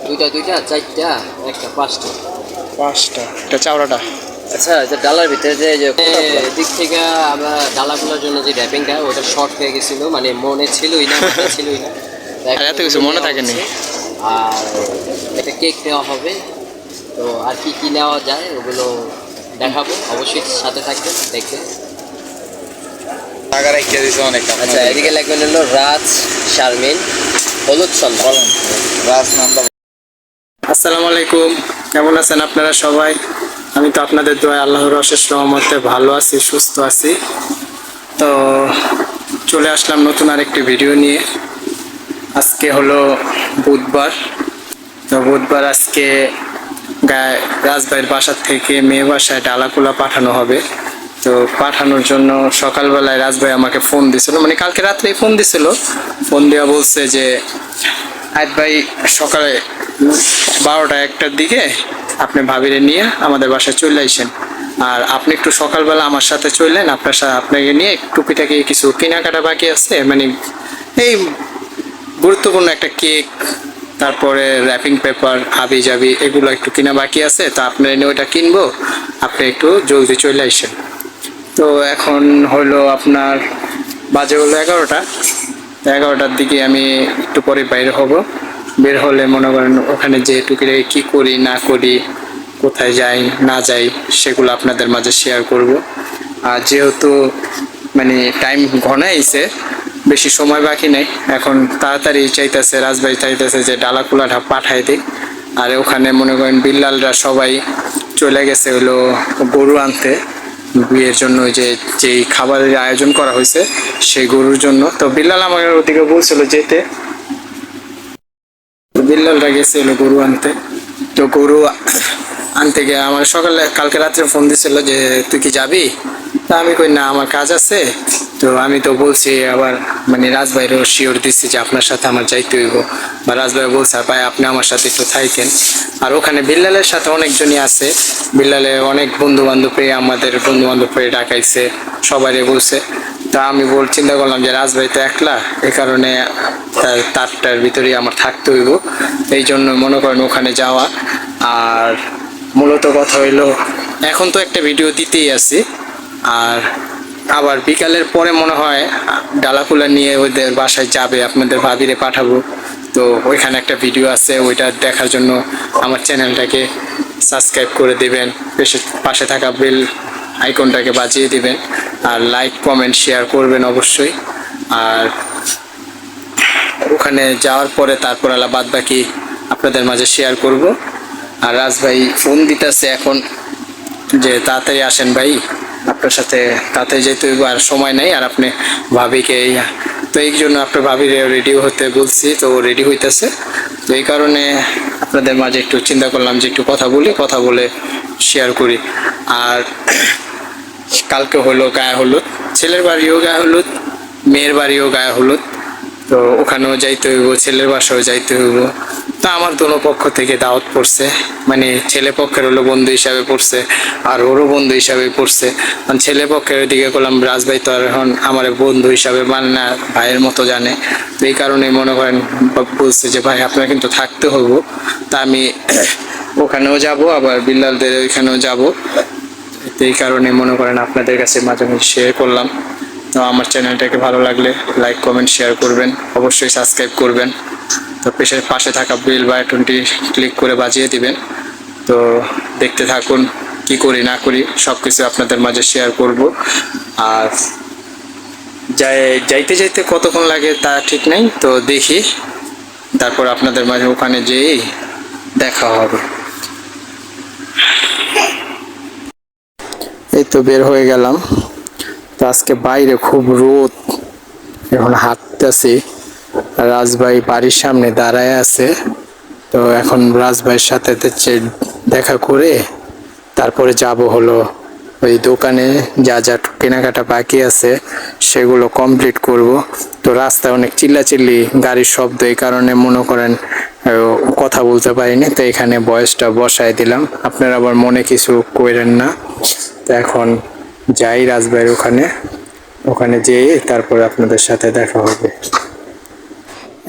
দুইটা দুইটা চারটা একটা পাঁচটা পাঁচটা, এটা চাওড়াটা। আচ্ছা এটা ডালার ভিতরে যে দিক থেকে আমরা ডালাগুলোর জন্য যে র্যাপিংটা ওটা শর্ট হয়ে গেছিলো, মানে মনে ছিলই না, ছিলই না, এত কিছু মনে থাকেনি। আর একটা কেক নেওয়া হবে, তো আর কি কি নেওয়া যায় ওগুলো দেখাবো, অবশ্যই সাথে থাকবেন দেখবেন। টাকা রেখে দিয়েছে অনেক। আচ্ছা এদিকে লাগবেন হলো রাজ, শারমিন, হলুদ চন্দন, রাজ নাম্বার। আসসালামু আলাইকুম, কেমন আছেন আপনারা সবাই? আমি তো আপনাদের দোয়ায় আল্লাহর অশেষ রহমতে ভালো আছি, সুস্থ আছি। তো চলে আসলাম নতুন আরেকটি ভিডিও নিয়ে। আজকে হলো বুধবার। তো বুধবার আজকে রাজভাইয়ের বাসা থেকে মেয়ে বাসায় ডালাকুলা পাঠানো হবে। তো পাঠানোর জন্য সকালবেলায় রাজভাই আমাকে ফোন দিছিল, মানে কালকে রাত্রেই ফোন দিছিল। ফোন দেওয়া বলছে যে আজ ভাই সকালে 12টা-1টার দিকে আপনি ভাবিরে নিয়ে আমাদের বাসায় চলে আসেন, আর আপনি একটু সকালবেলা আমার সাথে চললেন, আপনাকে নিয়ে টুকিটাকি কিছু কেনাকাটা বাকি আছে, মানে এই গুরুত্বপূর্ণ একটা কেক, তারপরে র্যাপিং পেপার, হাবি জাবি এগুলো একটু কিনা বাকি আছে। তো আপনার এনে ওইটা কিনবো, আপনি একটু জলদি চলে আসেন। তো এখন হলো আপনার বাজে হলো 11টা। 11টার দিকে আমি একটু পরে বাইরে হব। বের হলে মনে করেন ওখানে যে টুকিটাকি কী করি না করি, কোথায় যাই না যাই, সেগুলো আপনাদের মাঝে শেয়ার করব। আর যেহেতু মানে টাইম ঘনাইছে, বেশি সময় বাকি নেই, এখন তাড়াতাড়ি চাইতেছে, রাজভাই চাইতেছে যে ডালাকুলাটা পাঠাই দিই। আর ওখানে মনে করেন বিল্লালরা সবাই চলে গেছে হলো গরু আনতে বিয়ের জন্য, যেই খাবারের আয়োজন করা হয়েছে সেই গরুর জন্য। তো বিল্লাল আমাকে ওদিকে বলছিল যেতে, বিল্লালরা গেছে হলো গরু আনতে। তো গরু আনতে গিয়ে আমার সকালে কালকে রাত্রে ফোন দিছিল যে তুই কি যাবি? তা আমি কই না, আমার কাজ আছে। তো আমি তো বলছি আবার, মানে রাজভাইরও শিওর দিচ্ছি যে আপনার সাথে আমার যাইতে হইব, বা রাজভাই বলছে ভাই আপনি আমার সাথে একটু থাকেন। আর ওখানে বিল্লালের সাথে অনেকজনই আছে, বিল্লালের অনেক বন্ধু বান্ধব পেয়ে, আমাদের বন্ধু বান্ধব পেয়ে ডাকাইছে, সবারই বলছে। তা আমি চিন্তা করলাম যে রাজভাই তো একলা, এই কারণে তারটার ভিতরেই আমার থাকতে হইব, এই জন্য মনে করেন ওখানে যাওয়া। আর মূলত কথা হইলো এখন তো একটা ভিডিও দিতেই আছি, আর আবার বিকালের পরে মনে হয় ডালাকুলা নিয়ে ওদের বাসায় যাবে, আপনাদের ভাবিরে পাঠাবো। তো ওইখানে একটা ভিডিও আছে, ওইটা দেখার জন্য আমার চ্যানেলটাকে সাবস্ক্রাইব করে দেবেন, পাশে থাকা বেল আইকনটাকে বাজিয়ে দিবেন, আর লাইক কমেন্ট শেয়ার করবেন অবশ্যই। আর ওখানে যাওয়ার পরে তারপর আলা বাদ বাকি আপনাদের মাঝে শেয়ার করব। আর রাজ ভাই ফোন দিতেছে এখন যে তাড়াতাড়ি আসেন ভাই, আপনার সাথে তাড়াতাড়ি যেতে হইব, আর সময় নেই। আর আপনি ভাবিকে, তো এই জন্য আপনার ভাবির রেডি হতে বলছি, তো রেডি হইতেছে। তো এই কারণে আপনাদের মাঝে একটু চিন্তা করলাম যে একটু কথা বলে শেয়ার করি। আর কালকে হলো গায়ে হলুদ, ছেলের বাড়িও গায়ে হলুদ, মেয়ের বাড়িও গায়ে হলুদ। তো ওখানেও যাইতে হইব, ছেলের বাসাও যাইতে হইব। তা আমার দোনো পক্ষ থেকে দাওয়াত পড়ছে, মানে ছেলে পক্ষের হলো বন্ধু হিসাবে পড়ছে, আর ওরও বন্ধু হিসাবে পড়ছে। কারণ ছেলে পক্ষের দিকে করলাম রাজভাই তো আর এখন আমার বন্ধু হিসাবে মানে না, ভাইয়ের মতো জানে। তো এই কারণে মনে করেন বলছে যে ভাই আপনার কিন্তু থাকতে হইব। তা আমি ওখানেও যাব, আবার বিল্লালদের ওইখানেও যাব। এই কারণে মনে করেন আপনাদের কাছে মাঝে মাঝে শেয়ার করলাম। তো আমার চ্যানেলটাকে ভালো লাগলে লাইক কমেন্ট শেয়ার করবেন, অবশ্যই সাবস্ক্রাইব করবেন। তো পাশে থাকা বেল বাটনটি ক্লিক করে বাজিয়ে দিবেন। তো দেখতে থাকুন কি করি না করি, সব কিছু আপনাদের মাঝে শেয়ার করব। আর যাইতে যাইতে কতক্ষণ লাগে তা ঠিক নেই, তো দেখি তারপর আপনাদের মাঝে ওখানে যেয়েই দেখা হবে। এই তো বের হয়ে গেলাম। তো আজকে বাইরে খুব রোদ, এখন হাঁটতেছি। রাজভাই বাড়ির সামনে দাঁড়ায় আছে। তো এখন রাজভাইয়ের সাথে দেখা করে তারপরে যাব হলো ওই দোকানে, যা যা কেনাকাটা বাকি আছে সেগুলো কমপ্লিট করব। তো রাস্তায় অনেক চিল্লাচিল্লি গাড়ির শব্দ, এই কারণে মনে করেন কথা বলতে পারিনি। তো এখানে ভয়েসটা বসায় দিলাম, আপনারা আবার মনে কিছু করেন না। তো এখন যাই রাজভাইয়ের ওখানে যেয়ে তারপরে আপনাদের সাথে দেখা হবে।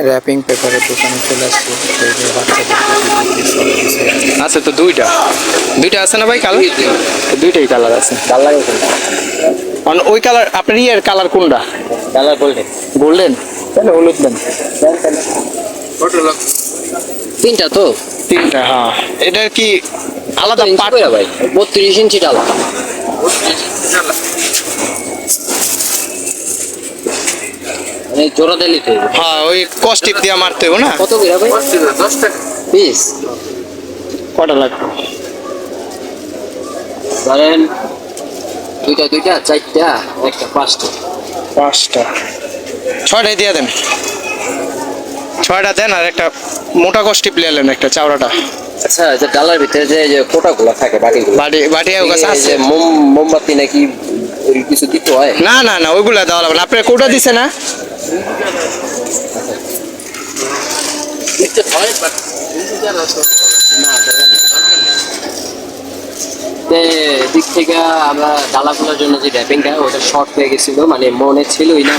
র্যাপিং পেপারের দোকানে চলে আসছি, বাচ্চাদের আছে তো দুইটা আছে না ভাই কালার? দুইটাই কালার আছে। কালার ওই কালার আপনার ইয়ের কালার কোনটা? Colour golden. গোল্ডেন, তাহলে হলুদ দেন। তিনটা তো? তিনটা, হ্যাঁ। এটা কি আলাদা পাট ভাই? 32 ইঞ্চি ডালা। মানে জোড়া দিলি তো? হ্যাঁ, ওই কস্টিপ দিয়ে মারতে হবে না? কত করে ভাই? 10 টাকা পিস। কটা লাগবে? ধরেন দুইটা, চারটা, একটা, পাঁচটা। ছয়টাই দিয়ে দেন। ছয়টা দেন, আর একটা মোটা কস্টিপ নিয়ে এলেন, একটা চাওড়াটা। আচ্ছা, যে ডালার ভিতরে যে কোটাগুলো থাকে, বাটি আছে। মোমবাতি নাকি কিছু দিতে হয়? না, ওইগুলা দেওয়া লাগবে না। আপনার কোটা দিছে না? দিক থেকে আমরা ডালাগুলোর জন্য যে র্যাপিংটা, ওটা শর্ট হয়ে গেছিল, মানে মনে ছিলই না।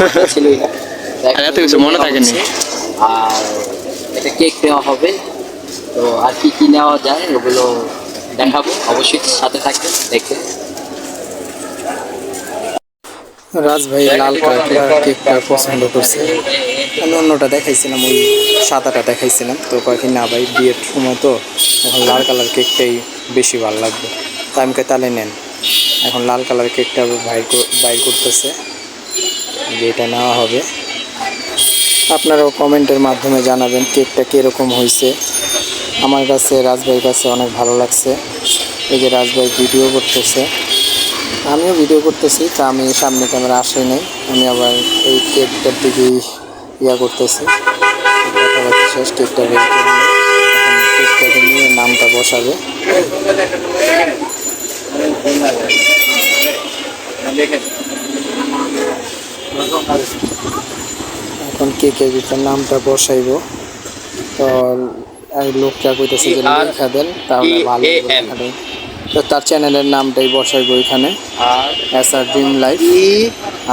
এত কিছু মনে থাকেনি। আর এটা কেক নেওয়া হবে, তো আর কি কি নেওয়া যায় ওগুলো দেখাবো, অবশ্যই সাথে থাকবেন, দেখবেন। রাজ ভাই লাল কালার কেকটা পছন্দ করছে। আমি অন্যটা দেখাইছিলাম, ওই সাদাটা দেখাইছিলাম, তো কয়েকটি না ভাই বিয়ের সময় তো এখন লাল কালার কেকটাই বেশি ভালো লাগবে, তাই আমি তাহলে নেন। এখন লাল কালার কেকটা বাইর করতেছে, যে এটা নেওয়া হবে। আপনারাও কমেন্টের মাধ্যমে জানাবেন কেকটা কীরকম হয়েছে। আমার কাছে, রাজভাইয়ের কাছে অনেক ভালো লাগছে। এই যে রাজভাই ভিডিও করতেছে, আমিও ভিডিও করতেছি, তা আমি সামনে ক্যামেরা আসি নাই, আমি আবার এই কেকটার দিকে করতেছি। শেষ কেকটা বের করলে কেকটাকে নিয়ে নামটা বসাবে। এখন কেকের ভিতর নামটা বসাইব, তো লোকটা কইতেছে যে লেখা দেন, তাহলে ভালো লেখা দেন। তো তার চ্যানেলের নামটাই বসাইবো এখানে, SR ড্রিম লাইফ,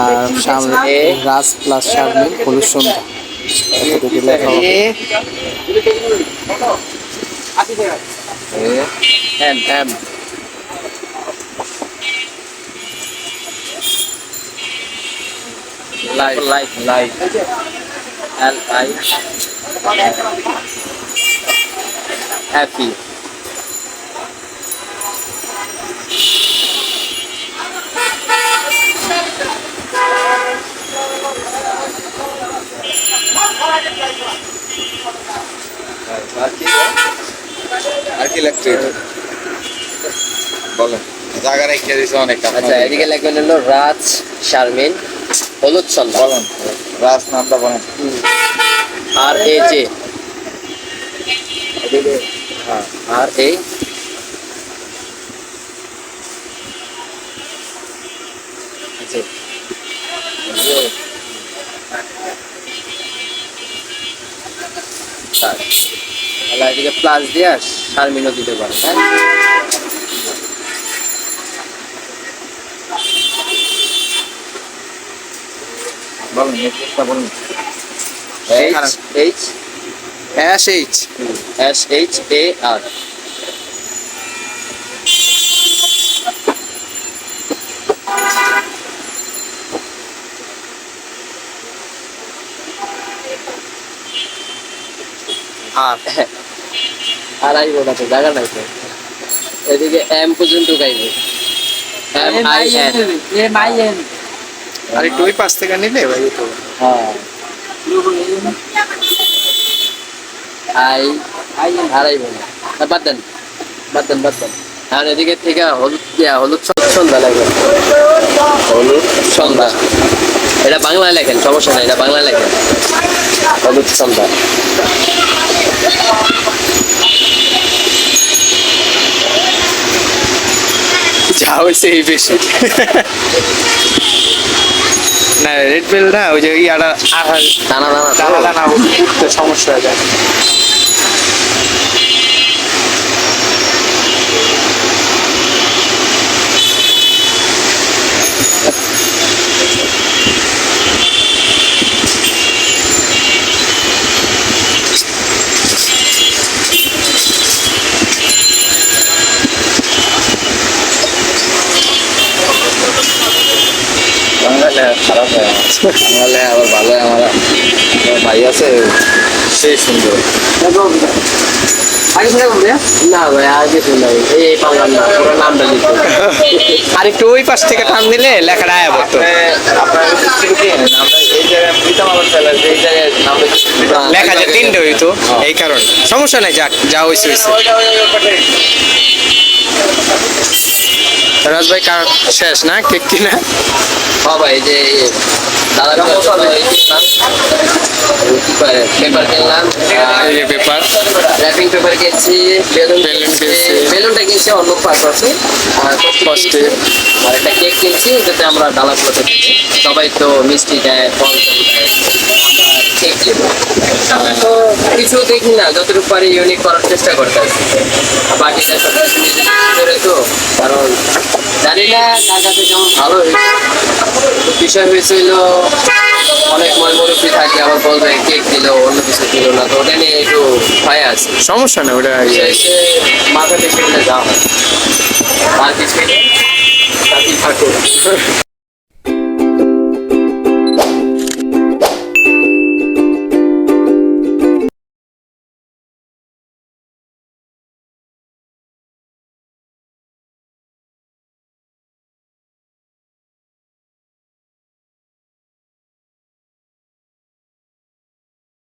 আর সামনে রাজ প্লাস শারমিন হলুদ সন্ধ্যা, এতটুকু লেখা হবে। Life LI happy. আর কি লাগছে বলেন? জায়গা রেখে দিয়েছে অনেক। আচ্ছা, এদিকে লাগবে হলো রাজ শারমিন হলুদ সন্ধ্যা। বলেন রাজ নামটা বলেন। RAJ, RA তাহলে এদিকে প্লাস দিয়ে শারমিনও দিতে পারে। হ্যাঁ, বলেন নেক্সটটা বলেন। SHAR। আর আইব না তো, জায়গা নাই তো। এদিকে M পর্যন্ত গাইবে, MIN। আর একটু ওই পাশ থেকে নিলে ভাই তো। হ্যাঁ, আর আইব না, বাদ দেন। আর এদিকে থেকে হলুদ সন্ধ্যা লাগবে। হলুদ সন্ধ্যা, এটা বাংলায় লেখেন, সমস্যা নাই, এটা বাংলায় লেখেন, হলুদ সন্ধ্যা। যা হয়েছে এই বেশি না, রেড বেল না, ওই যে ইয়াটা দানা উঠতে সমস্যা হয়ে যায়। খারাপ হয় বাংলালে আবার ভালো হয় আমার ভাই আছে সেই সুন্দর না ভাই আর কিছু নাই, এই পারলাম না, পুরো নামটা লিখতে। আর একটু ওই পাশ থেকে টান দিলে লেখাটা আয়া পড়তো। আপনার আমরা এই জায়গায় দিতাম আবার ফেলার এই জায়গায় নামটা লেখা যে তিনটে হইতো এই কারণে। সমস্যা নাই, যাক যা হয়েছে হয়েছে। রাজ ভাই কার শেষ না কেক কিনা? হ্যাঁ ভাই, এই যে দাদা পেপার কিনলাম, এই যে পেপার, র্যাপিং পেপার কিনছি, বেলুন বেলুন কিনছি। বেলুনটা কিনছি অন্য পারপাসে, আর ফার্স্টে আর একটা কেক কিনছি যাতে আমরা ডালাগুলোতে দিই। সবাই তো মিষ্টি দেয়, ফল টল দেয়, আমরা কেক দেবো। তো কিছু দেখি না, যতটুকু পারি ইউনিক করার চেষ্টা করতে আছি। বাকিটা সব কিছু নিজে করে তো, কারণ জানি না কার কাছে কেমন ভালো হয়েছে। তো বিষয় হয়েছিল অনেক মুরব্বী থাকে, আবার বলবে কেক দিল অন্য কিছু দিল না, তো ওটা নিয়ে একটু ভয় আছে। সমস্যা নেই, ওটা শেষে মাথা থেকে যাওয়া হয় আর কিছু নেই, তাতেই থাকুক।